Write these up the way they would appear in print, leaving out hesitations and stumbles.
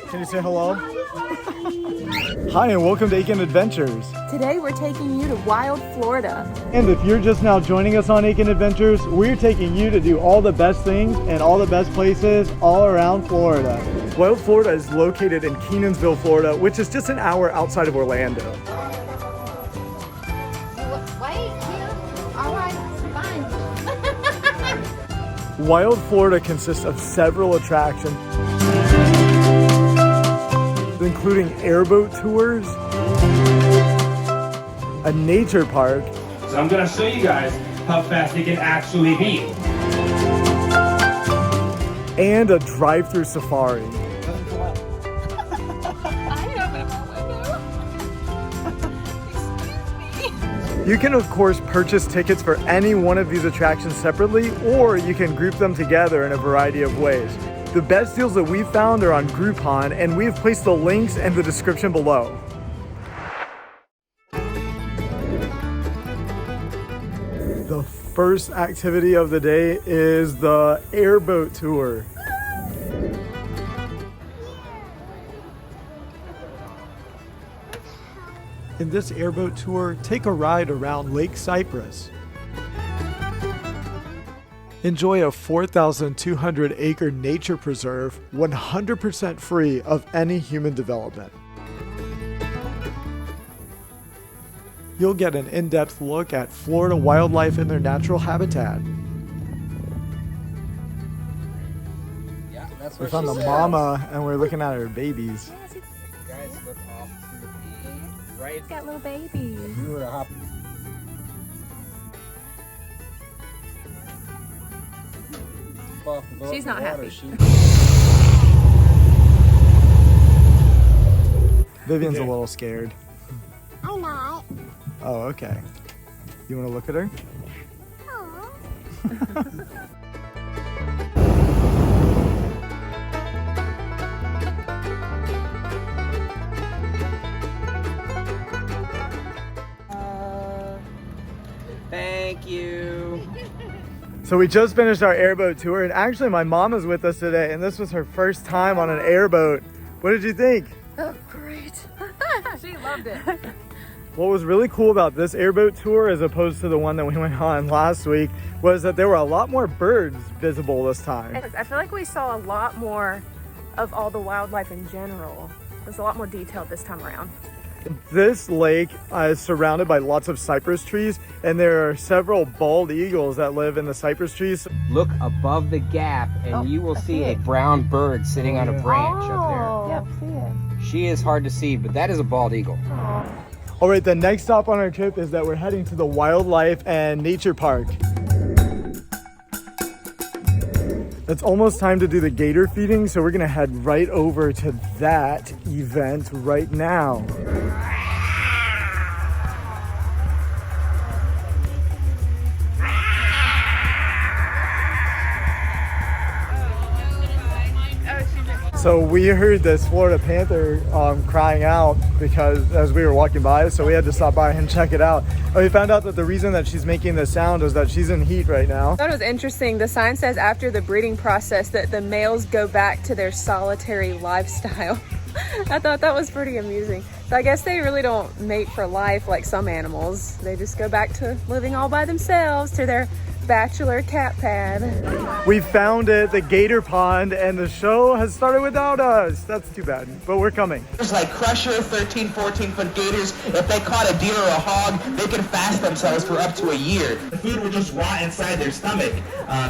Can you say hello? Hi, and welcome to Aiken Adventures. Today we're taking you to Wild, Florida. And if you're just now joining us on Aiken Adventures, we're taking you to do all the best things and all the best places all around Florida. Wild, Florida is located in Kenansville, Florida, which is just an hour outside of Orlando. Wild, Florida consists of several attractions, including airboat tours, a nature park. So I'm gonna show you guys how fast it can actually be. And a drive-through safari. You can of course purchase tickets for any one of these attractions separately, or you can group them together in a variety of ways. The best deals that we've found are on Groupon, and we've placed the links in the description below. The first activity of the day is the airboat tour. In this airboat tour, take a ride around Lake Cypress. Enjoy a 4,200 acre nature preserve 100% free of any human development. You'll get an in-depth look at Florida wildlife in their natural habitat. Yeah, that's We found the mama and we're looking at her babies. Guys, look off to the right. It's got little babies. If you were to hop. Off the boat She's in the not water, happy. Vivian's a little scared. I'm not. Oh, okay. You want to look at her? Thank you. So we just finished our airboat tour, and actually my mom is with us today, and this was her first time on an airboat. What did you think? Oh, great. She loved it. What was really cool about this airboat tour, as opposed to the one that we went on last week, was that there were a lot more birds visible this time. I feel like we saw a lot more of all the wildlife in general. It was a lot more detailed this time around. This lake is surrounded by lots of cypress trees, and there are several bald eagles that live in the cypress trees. Look above the gap and you will see a brown bird sitting on a branch up there. Yeah, see it. She is hard to see, but that is a bald eagle. All right, the next stop on our trip is that we're heading to the Wildlife and Nature Park. It's almost time to do the gator feeding, so we're gonna head right over to that event right now. So we heard this Florida panther crying out because as we were walking by, so we had to stop by and check it out. And we found out that the reason that she's making this sound is that she's in heat right now. I thought it was interesting. The sign says after the breeding process that the males go back to their solitary lifestyle. I thought that was pretty amusing. So I guess they really don't mate for life like some animals. They just go back to living all by themselves to their bachelor cat pad. We found it, the gator pond, and the show has started without us. That's too bad, but we're coming. There's like crusher 13, 14-foot gators. If they caught a deer or a hog, they can fast themselves for up to a year. The food will just rot inside their stomach.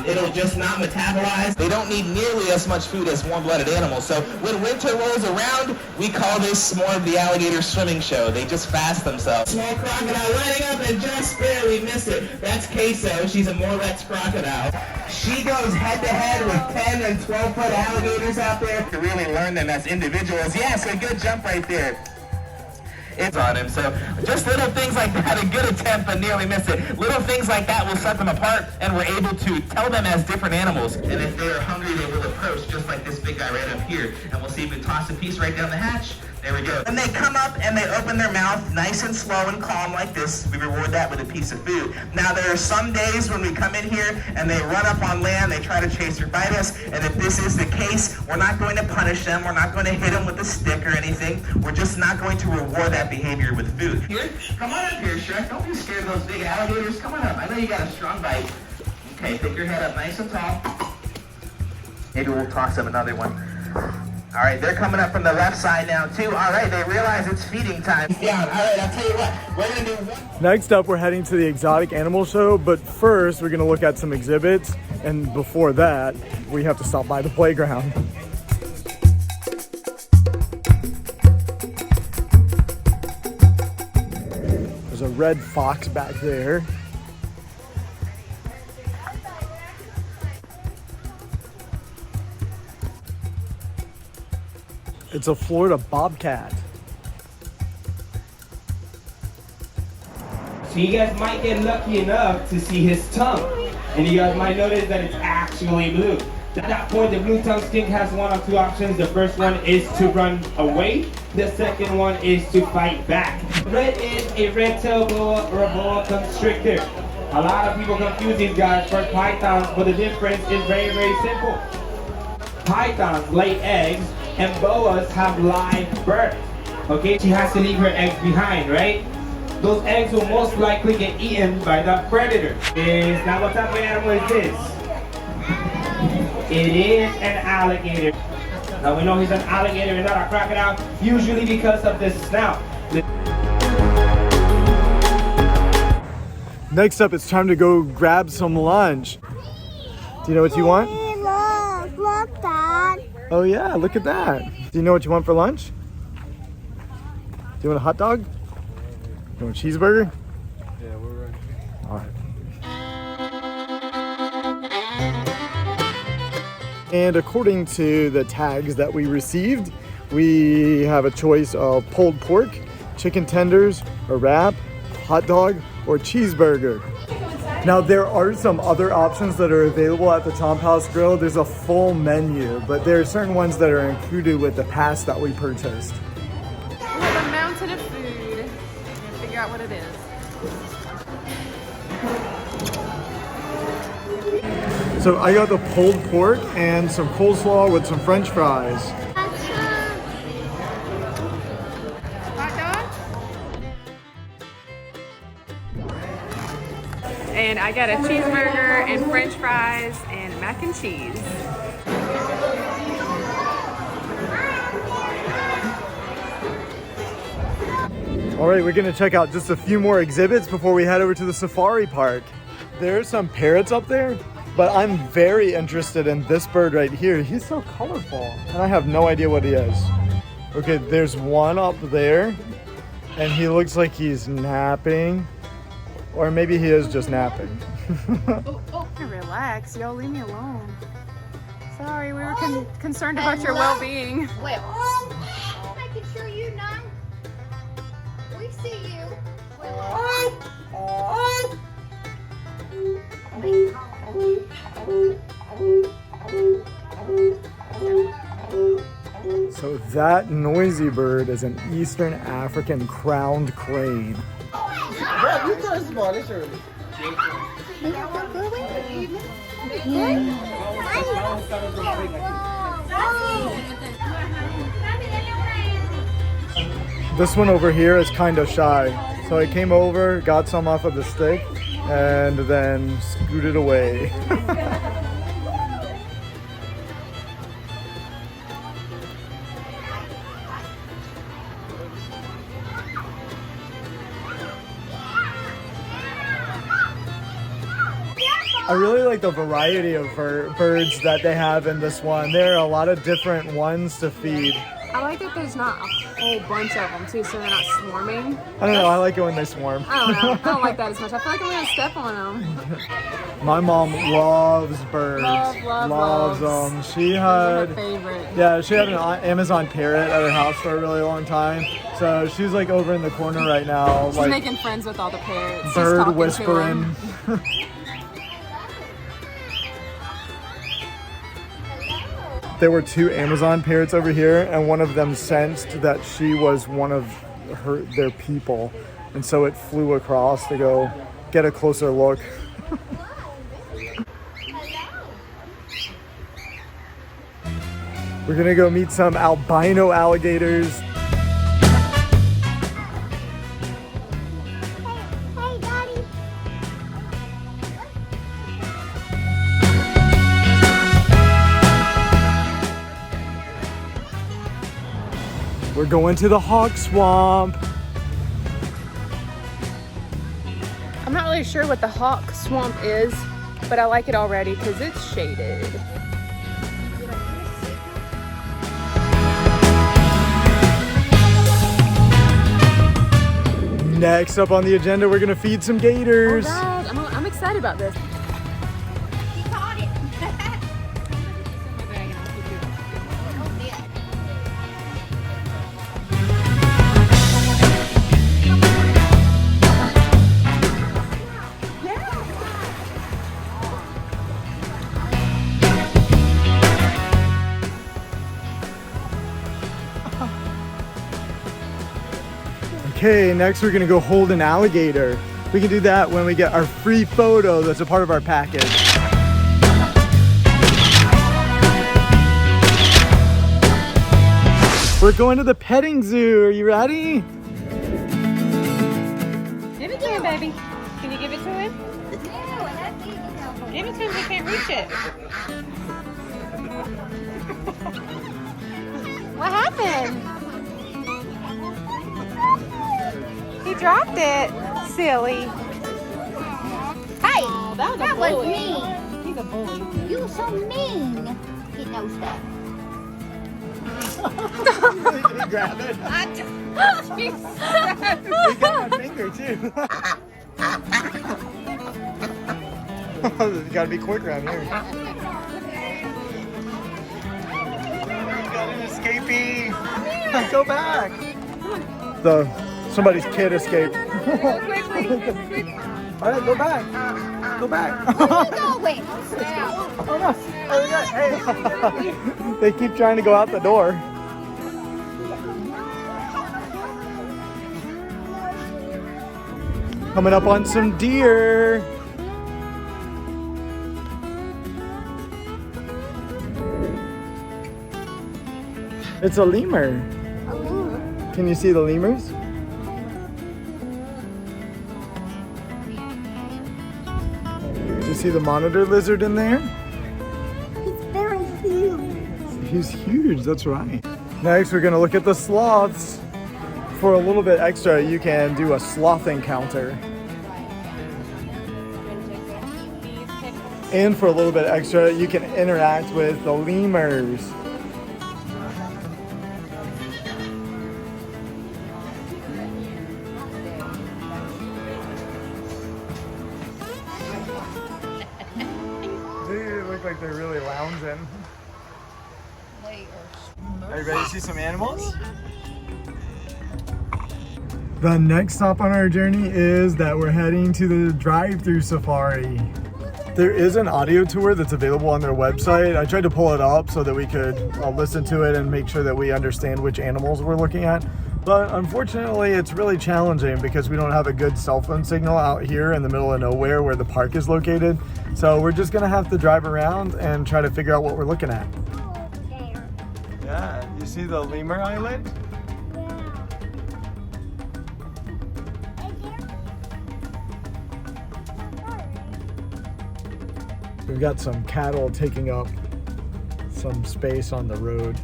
It'll just not metabolize. They don't need nearly as much food as warm-blooded animals. So when winter rolls around, we call this more of the alligator swimming show. They just fast themselves. Small crocodile letting up and just barely miss it. That's Queso. She's a Morelet's crocodile. She goes head-to-head with 10 and 12-foot alligators out there to really learn them as individuals. Yeah, so good jump right there. It's on him. So just little things like that, a good attempt but nearly missed it. Little things like that will set them apart, and we're able to tell them as different animals. And if they're hungry, they will approach just like this big guy right up here. And we'll see if we toss a piece right down the hatch. There we go. When they come up and they open their mouth nice and slow and calm like this, we reward that with a piece of food. Now, there are some days when we come in here and they run up on land, they try to chase or bite us, and if this is the case, we're not going to punish them, we're not going to hit them with a stick or anything, we're just not going to reward that behavior with food. Here, come on up here, Shrek. Don't be scared of those big alligators. Come on up. I know you got a strong bite. Okay, pick your head up nice and tall. Maybe we'll toss them another one. All right, they're coming up from the left side now, too. All right, they realize it's feeding time. Down. All right, I'll tell you what. We're going to do one. Next up, we're heading to the exotic animal show, but first we're going to look at some exhibits, and before that, we have to stop by the playground. There's a red fox back there. It's a Florida bobcat. So you guys might get lucky enough to see his tongue. And you guys might notice that it's actually blue. At that point, the blue-tongued skink has one of two options. The first one is to run away. The second one is to fight back. Red is a red-tailed boa or a boa constrictor. A lot of people confuse these guys for pythons, but the difference is very, very simple. Pythons lay eggs, and boas have live birth. Okay, she has to leave her eggs behind, right? Those eggs will most likely get eaten by the predator. Now what type of animal is this? It is an alligator. Now we know he's an alligator and not a crocodile, usually because of the snout. Next up, it's time to go grab some lunch. Do you know what you want? Look, Dad. Oh yeah, look at that. Do you know what you want for lunch? Do you want a hot dog? You want a cheeseburger? Yeah, we're right here. All right. And according to the tags that we received, we have a choice of pulled pork, chicken tenders, a wrap, hot dog, or cheeseburger. Now there are some other options that are available at the Tom House Grill. There's a full menu, but there are certain ones that are included with the pass that we purchased. We have a mountain of food. We're gonna figure out what it is. So I got the pulled pork and some coleslaw with some French fries. Hot dog? And I got a cheeseburger and French fries and mac and cheese. All right, we're gonna check out just a few more exhibits before we head over to the safari park. There are some parrots up there, but I'm very interested in this bird right here. He's so colorful, and I have no idea what he is. Okay, there's one up there, and he looks like he's napping, or maybe he is just napping. Relax, y'all leave me alone. Sorry, we were concerned about your well-being. Wait. I can show you now. We see you. So that noisy bird is an Eastern African crowned crane. Bro, you turn small, it's early. This one over here is kind of shy. So I came over, got some off of the stick, and then scooted away. I really like the variety of birds that they have in this one. There are a lot of different ones to feed. I like that there's not a whole bunch of them too, so they're not swarming. I don't know, I like it when they swarm. I don't know, I don't like that as much. I feel like I'm gonna step on them. My mom loves birds. Loves. them. She Those are had, her favorite. yeah, she had an Amazon parrot at her house for a really long time. So she's like over in the corner right now, She's like making friends with all the parrots. She's bird talking to whispering. them. There were 2 Amazon parrots over here, and one of them sensed that she was one of their people, and so it flew across to go get a closer look. We're gonna go meet some albino alligators. Hey, Daddy. We're going to the hawk swamp. I'm not really sure what the hawk swamp is, but I like it already because it's shaded. Next up on the agenda, we're gonna feed some gators. All right, I'm excited about this. He caught it. Okay, next we're gonna go hold an alligator. We can do that when we get our free photo that's a part of our package. We're going to the petting zoo. Are you ready? Give it to him, baby. Can you give it to him? Give it to him. He can't reach it. What happened? He dropped it. Silly. Hey, Oh, that that was a was bully. mean. He's a bully. You were so mean. He knows that. Grab it. He's We got my finger too. You gotta be quick around here. You got an escapee. Go back. Somebody's kid escaped. All right, go back. Go back. Where you going? Oh no. Oh, hey. They keep trying to go out the door. Coming up on some deer. It's a lemur. Can you see the lemurs? Do you see the monitor lizard in there? He's very huge. He's huge, that's right. Next, we're gonna look at the sloths. For a little bit extra, you can do a sloth encounter. And for a little bit extra, you can interact with the lemurs. They look like they're really lounging. Are you ready to see some animals? The next stop on our journey is that we're heading to the DriveThru Safari. There is an audio tour that's available on their website. I tried to pull it up so that we could listen to it and make sure that we understand which animals we're looking at. But unfortunately, it's really challenging because we don't have a good cell phone signal out here in the middle of nowhere where the park is located. So we're just gonna have to drive around and try to figure out what we're looking at. Yeah, you see the lemur island? We've got some cattle taking up some space on the road.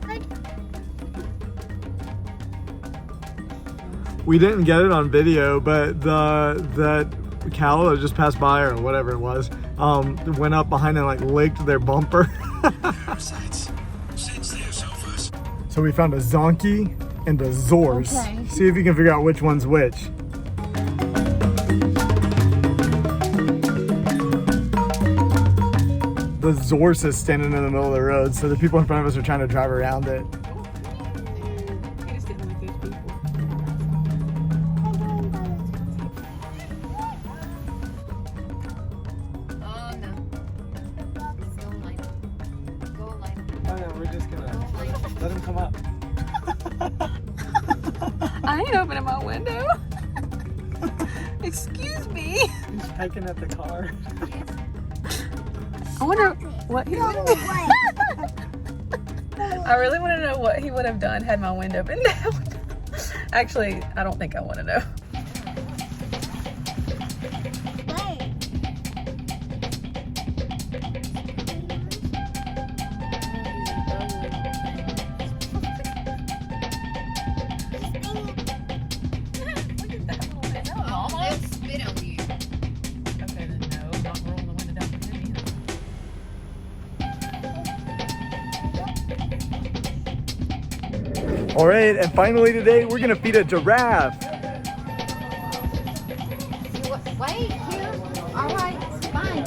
We didn't get it on video, but that cow that just passed by or whatever it was, went up behind and like licked their bumper. So we found a zonkey and a zorse. Okay. See if you can figure out which one's which. The zorse is standing in the middle of the road, so the people in front of us are trying to drive around it. Oh no, we're just him come up. I ain't opening my window. Excuse me. He's pecking at the car. I wonder what he would I really want to know what he would have done had my window been down. Actually, I don't think I want to know. All right, and finally today, we're gonna feed a giraffe. Wait here. All right, it's fine.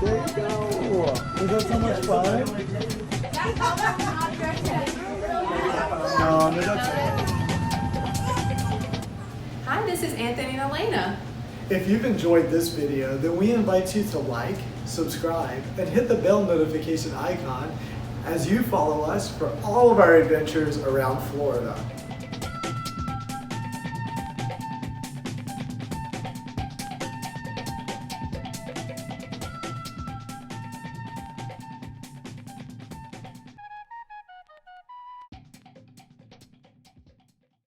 There you go. Was that so much fun? Hi, this is Anthony and Elena. If you've enjoyed this video, then we invite you to like, subscribe, and hit the bell notification icon as you follow us for all of our adventures around Florida.